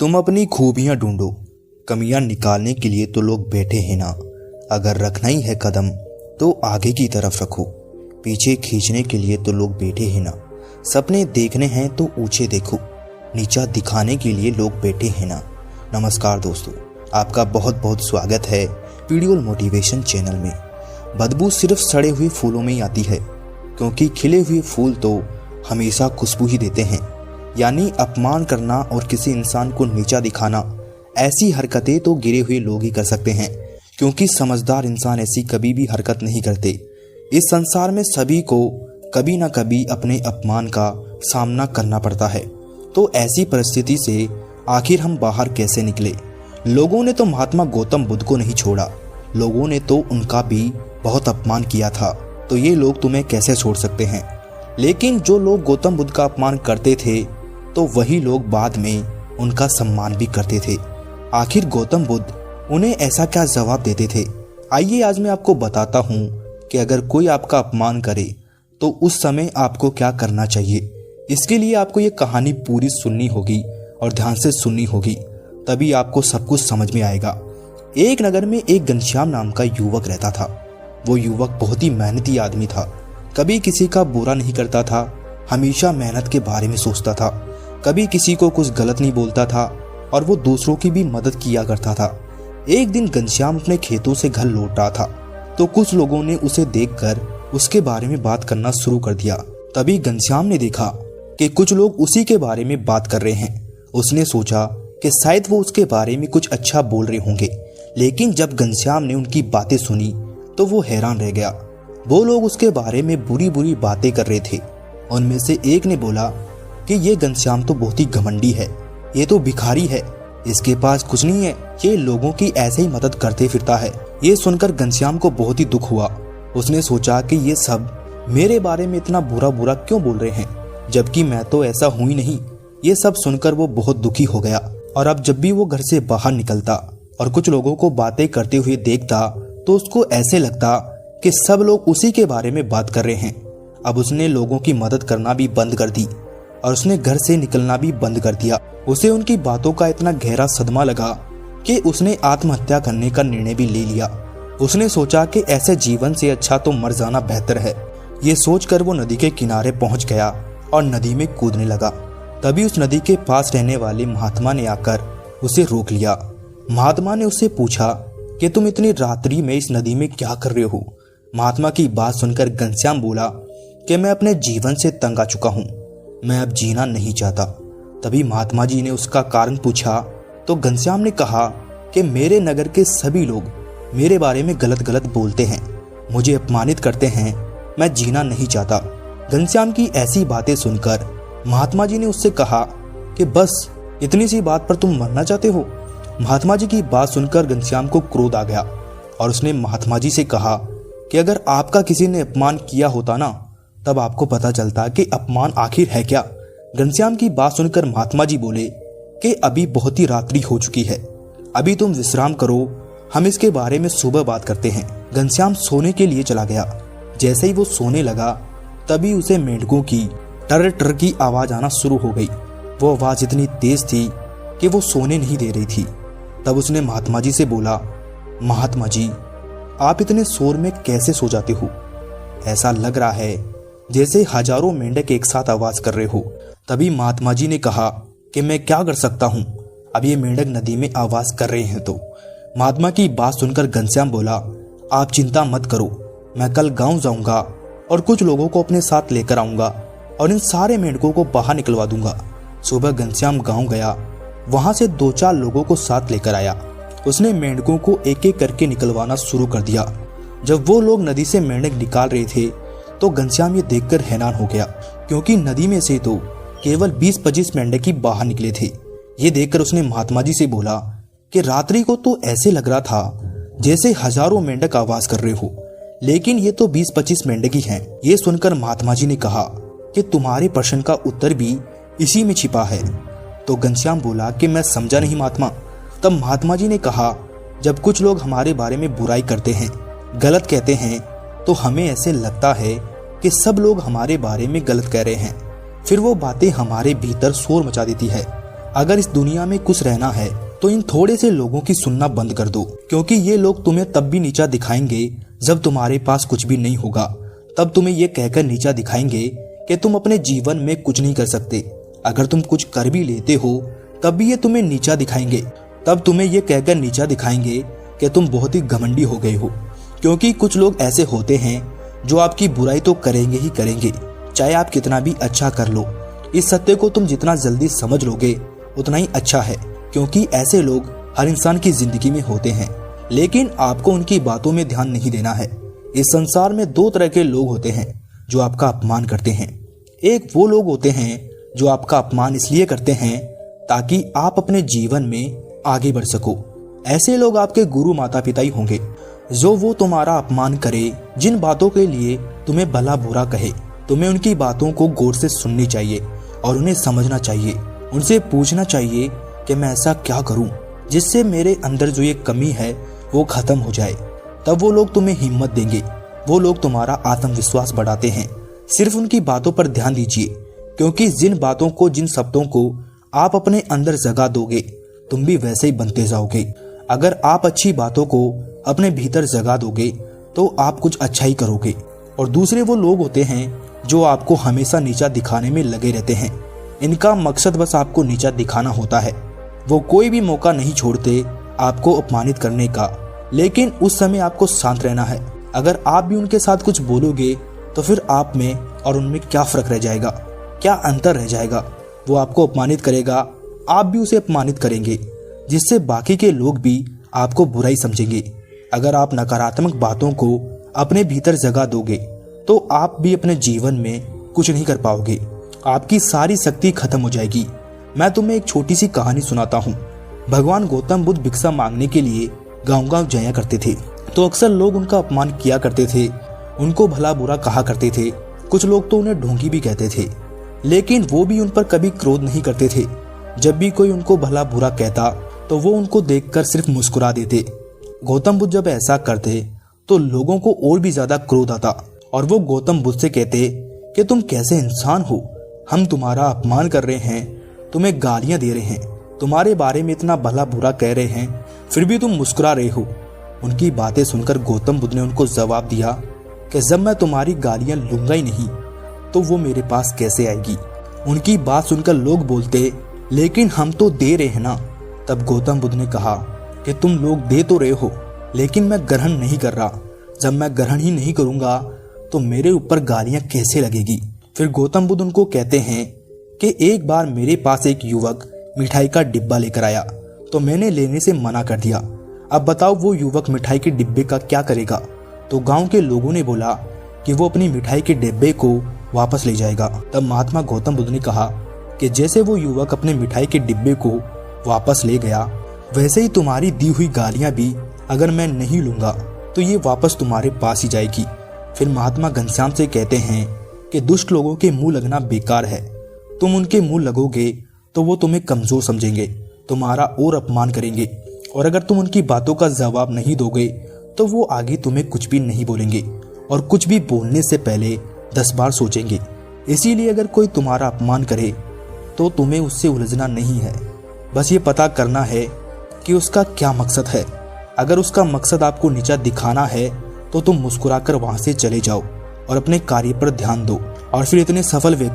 तुम अपनी खूबियां ढूंढो, कमियां निकालने के लिए तो लोग बैठे हैं ना। अगर रखना ही है कदम तो आगे की तरफ रखो, पीछे खींचने के लिए तो लोग बैठे हैं ना। सपने देखने हैं तो ऊंचे देखो, नीचा दिखाने के लिए लोग बैठे हैं ना। नमस्कार दोस्तों, आपका बहुत बहुत स्वागत है पीडियोल मोटिवेशन चैनल में। बदबू सिर्फ सड़े हुए फूलों में ही आती है, क्योंकि खिले हुए फूल तो हमेशा खुशबू ही देते हैं। यानी अपमान करना और किसी इंसान को नीचा दिखाना, ऐसी हरकतें तो गिरे हुए लोग ही कर सकते हैं, क्योंकि समझदार इंसान ऐसी कभी भी हरकत नहीं करते। इस संसार में सभी को कभी ना कभी अपने अपमान का सामना करना पड़ता है। तो ऐसी परिस्थिति से आखिर हम बाहर कैसे निकले? लोगों ने तो महात्मा गौतम बुद्ध को नहीं छोड़ा, लोगों ने तो उनका भी बहुत अपमान किया था। तो ये लोग तुम्हें कैसे छोड़ सकते हैं? लेकिन जो लोग गौतम बुद्ध का अपमान करते थे तो वही लोग बाद में उनका सम्मान भी करते थे। आखिर गौतम बुद्ध उन्हें ऐसा क्या जवाब देते थे? आइए आज मैं आपको बताता हूँ कि अगर कोई आपका अपमान करे तो उस समय आपको क्या करना चाहिए। इसके लिए आपको ये कहानी पूरी सुननी होगी और ध्यान से सुननी होगी, तभी आपको सब कुछ समझ में आएगा। एक नगर में एक घनश्याम नाम का युवक रहता था। वो युवक बहुत ही मेहनती आदमी था, कभी किसी का बुरा नहीं करता था, हमेशा मेहनत के बारे में सोचता था, कभी किसी को कुछ गलत नहीं बोलता था और वो दूसरों की भी मदद किया करता था। एक दिन घनश्याम अपने खेतों से घर लौट रहा था तो कुछ लोगों ने उसे देखकर उसके बारे में बात करना शुरू कर दिया। तभी घनश्याम ने देखा कि कुछ लोग उसी के बारे में बात कर रहे हैं। उसने सोचा कि शायद वो उसके बारे में कुछ अच्छा बोल रहे होंगे, लेकिन जब घनश्याम ने उनकी बातें सुनी तो वो हैरान रह गया। वो लोग उसके बारे में बुरी बुरी बातें कर रहे थे। उनमें से एक ने बोला कि ये घनश्याम तो बहुत ही घमंडी है, ये तो भिखारी है, इसके पास कुछ नहीं है, ये लोगों की ऐसे ही मदद करते फिरता है। ये सुनकर घनश्याम को बहुत ही दुख हुआ। उसने सोचा कि ये सब मेरे बारे में इतना बुरा बुरा क्यों बोल रहे हैं, जबकि मैं तो ऐसा हूं ही नहीं। ये सब सुनकर वो बहुत दुखी हो गया और अब जब भी वो घर से बाहर निकलता और कुछ लोगों को बातें करते हुए देखता तो उसको ऐसे लगता कि सब लोग उसी के बारे में बात कर रहे हैं। अब उसने लोगों की मदद करना भी बंद कर दी और उसने घर से निकलना भी बंद कर दिया। उसे उनकी बातों का इतना गहरा सदमा लगा कि उसने आत्महत्या करने का निर्णय भी ले लिया। उसने सोचा कि ऐसे जीवन से अच्छा तो मर जाना बेहतर है। ये सोचकर वो नदी के किनारे पहुंच गया और नदी में कूदने लगा। तभी उस नदी के पास रहने वाले महात्मा ने आकर उसे रोक लिया। महात्मा ने उससे पूछा कि तुम इतनी रात्रि में इस नदी में क्या कर रहे हो? महात्मा की बात सुनकर घनश्याम बोला कि मैं अपने जीवन से तंग आ चुका हूँ, मैं अब जीना नहीं चाहता। तभी महात्मा जी ने उसका कारण पूछा तो घनश्याम ने कहा कि मेरे नगर के सभी लोग मेरे बारे में गलत गलत बोलते हैं, मुझे अपमानित करते हैं, मैं जीना नहीं चाहता। घनश्याम की ऐसी बातें सुनकर महात्मा जी ने उससे कहा कि बस इतनी सी बात पर तुम मरना चाहते हो? महात्मा जी की बात सुनकर घनश्याम को क्रोध आ गया और उसने महात्मा जी से कहा कि अगर आपका किसी ने अपमान किया होता ना, तब आपको पता चलता कि अपमान आखिर है क्या। घनश्याम की बात सुनकर महात्मा जी बोले कि अभी बहुत ही रात्रि हो चुकी है, अभी तुम विश्राम करो, हम इसके बारे में सुबह बात करते हैं। घनश्याम सोने के लिए चला गया। जैसे ही वो सोने लगा तभी उसे मेंढकों की टर टर की आवाज आना शुरू हो गई। वो आवाज इतनी तेज थी कि वो सोने नहीं दे रही थी। तब उसने महात्मा जी से बोला, महात्मा जी आप इतने शोर में कैसे सो जाते हो? ऐसा लग रहा है जैसे हजारों मेंढक एक साथ आवाज कर रहे हो। तभी महात्मा जी ने कहा कि मैं क्या कर सकता हूँ, अब ये मेंढक नदी में आवाज कर रहे हैं। तो महात्मा की बात सुनकर घनश्याम बोला, आप चिंता मत करो, मैं कल गांव जाऊंगा और कुछ लोगों को अपने साथ लेकर आऊंगा और इन सारे मेंढकों को बाहर निकलवा दूंगा। सुबह घनश्याम गांव गया, वहां से 2-4 लोगों को साथ लेकर आया। उसने मेंढकों को एक एक करके निकलवाना शुरू कर दिया। जब वो लोग नदी से मेंढक निकाल रहे थे तो घनश्याम ये देखकर हैरान हो गया, क्योंकि नदी में से तो केवल 20-25 मेंढक ही बाहर निकले थे। ये देखकर उसने महात्मा जी से बोला कि रात्रि को तो ऐसे लग रहा था जैसे हजारों मेंढक आवाज कर रहे हो, लेकिन ये तो 20-25 मेंढक ही हैं। ये सुनकर महात्मा जी ने कहा कि तुम्हारे प्रश्न का उत्तर भी इसी में छिपा है। तो घनश्याम बोला कि मैं समझा नहीं महात्मा। तब महात्मा जी ने कहा, जब कुछ लोग हमारे बारे में बुराई करते हैं, गलत कहते हैं, तो हमें ऐसे लगता है कि सब लोग हमारे बारे में गलत कह रहे हैं। फिर वो बातें हमारे भीतर शोर मचा देती है अगर इस दुनिया में कुछ रहना है तो इन थोड़े से लोगों की सुनना बंद कर दो, क्योंकि ये लोग तुम्हें तब भी नीचा दिखाएंगे जब तुम्हारे पास कुछ भी नहीं होगा। तब तुम्हें ये कहकर नीचा दिखाएंगे कि तुम अपने जीवन में कुछ नहीं कर सकते। अगर तुम कुछ कर भी लेते हो तब भी ये तुम्हें नीचा दिखाएंगे। तब तुम्हें ये कहकर नीचा दिखाएंगे कि तुम बहुत ही घमंडी हो गए हो, क्योंकि कुछ लोग ऐसे होते हैं जो आपकी बुराई तो करेंगे ही करेंगे, चाहे आप कितना भी अच्छा कर लो। इस सत्य को तुम जितना जल्दी समझ लोगे उतना ही अच्छा है, क्योंकि ऐसे लोग हर इंसान की जिंदगी में होते हैं, लेकिन आपको उनकी बातों में ध्यान नहीं देना है। इस संसार में दो तरह के लोग होते हैं जो आपका अपमान करते हैं। एक वो लोग होते हैं जो आपका अपमान इसलिए करते हैं ताकि आप अपने जीवन में आगे बढ़ सको। ऐसे लोग आपके गुरु माता पिता ही होंगे, जो वो तुम्हारा अपमान करे, जिन बातों के लिए तुम्हें भला बुरा कहे। तुम्हें उनकी बातों को गौर से सुननी चाहिए और उन्हें समझना चाहिए। उनसे पूछना चाहिए कि मैं ऐसा क्या करूं जिससे मेरे अंदर जो ये कमी है वो खत्म हो जाए। तब वो लोग तुम्हें हिम्मत देंगे। वो लोग तुम्हारा आत्मविश्वास बढ़ाते हैं। सिर्फ उनकी बातों पर ध्यान दीजिए, क्योंकि जिन बातों को, जिन शब्दों को आप अपने अंदर जगा दोगे तुम भी वैसे ही बनते जाओगे। अगर आप अच्छी बातों को अपने भीतर जगा दोगे तो आप कुछ अच्छा ही करोगे। और दूसरे वो लोग होते हैं जो आपको हमेशा नीचा दिखाने में लगे रहते हैं। इनका मकसद बस आपको नीचा दिखाना होता है। वो कोई भी मौका नहीं छोड़ते आपको अपमानित करने का, लेकिन उस समय आपको शांत रहना है। अगर आप भी उनके साथ कुछ बोलोगे तो फिर आप में और उनमें क्या फर्क रह जाएगा, क्या अंतर रह जाएगा। वो आपको अपमानित करेगा, आप भी उसे अपमानित करेंगे, जिससे बाकी के लोग भी आपको बुरा ही समझेंगे। अगर आप नकारात्मक बातों को अपने भीतर जगा दोगे तो आप भी अपने जीवन में कुछ नहीं कर पाओगे। आपकी सारी शक्ति खत्म हो जाएगी। मैं तुम्हें एक छोटी सी कहानी सुनाता हूँ। भगवान गौतम बुद्ध भिक्षा मांगने के लिए गांव-गांव जाया करते थे, तो अक्सर लोग उनका अपमान किया करते थे, उनको भला बुरा कहा करते थे। कुछ लोग तो उन्हें ढोंगी भी कहते थे, लेकिन वो भी उन पर कभी क्रोध नहीं करते थे। जब भी कोई उनको भला बुरा कहता तो वो उनको देखकर सिर्फ मुस्कुरा देते। गौतम बुद्ध जब ऐसा करते तो लोगों को और भी ज्यादा क्रोध आता और वो गौतम बुद्ध से कहते कि तुम कैसे इंसान हो, हम तुम्हारा अपमान कर रहे हैं, तुम्हें गालियां दे रहे हैं, तुम्हारे बारे में इतना भला बुरा कह रहे हैं, फिर भी तुम मुस्कुरा रहे हो। उनकी बातें सुनकर गौतम बुद्ध ने उनको जवाब दिया कि जब मैं तुम्हारी गालियां लूंगा ही नहीं तो वो मेरे पास कैसे आएगी। उनकी बात सुनकर लोग बोलते, लेकिन हम तो दे रहे हैं ना। तब गौतम बुद्ध ने कहा कि तुम लोग दे तो रहे हो, लेकिन मैं ग्रहण नहीं कर रहा। जब मैं ग्रहण ही नहीं करूंगा तो मेरे ऊपर गालियां कैसे लगेगी। फिर गौतम बुद्ध उनको कहते हैं कि एक बार मेरे पास एक युवक मिठाई का डिब्बा लेकर आया तो मैंने लेने से मना कर दिया। अब बताओ वो युवक मिठाई के डिब्बे का क्या करेगा। तो गांव के लोगों ने बोला कि वो अपनी मिठाई के डिब्बे को वापस ले जाएगा। तब महात्मा गौतम बुद्ध ने कहा कि जैसे वो युवक अपने मिठाई के डिब्बे को वापस ले गया, वैसे ही तुम्हारी दी हुई गालियां भी अगर मैं नहीं लूंगा तो ये वापस तुम्हारे पास ही जाएगी। फिर महात्मा घनश्याम से कहते हैं कि दुष्ट लोगों के मुंह लगना बेकार है। तुम उनके मुंह लगोगे तो वो तुम्हें कमजोर समझेंगे, तुम्हारा और अपमान करेंगे, और अगर तुम उनकी बातों का जवाब नहीं दोगे तो वो आगे तुम्हें कुछ भी नहीं बोलेंगे और कुछ भी बोलने से पहले 10 बार सोचेंगे। इसीलिए अगर कोई तुम्हारा अपमान करे तो तुम्हें उससे उलझना नहीं है, बस ये पता करना है कि उसका क्या मकसद है। अगर उसका मकसद आपको नीचा दिखाना है तो तुम मुस्कुराकर वहां से चले जाओ और अपने कार्य पर ध्यान दो। और फिर इतने सफल व्यक्ति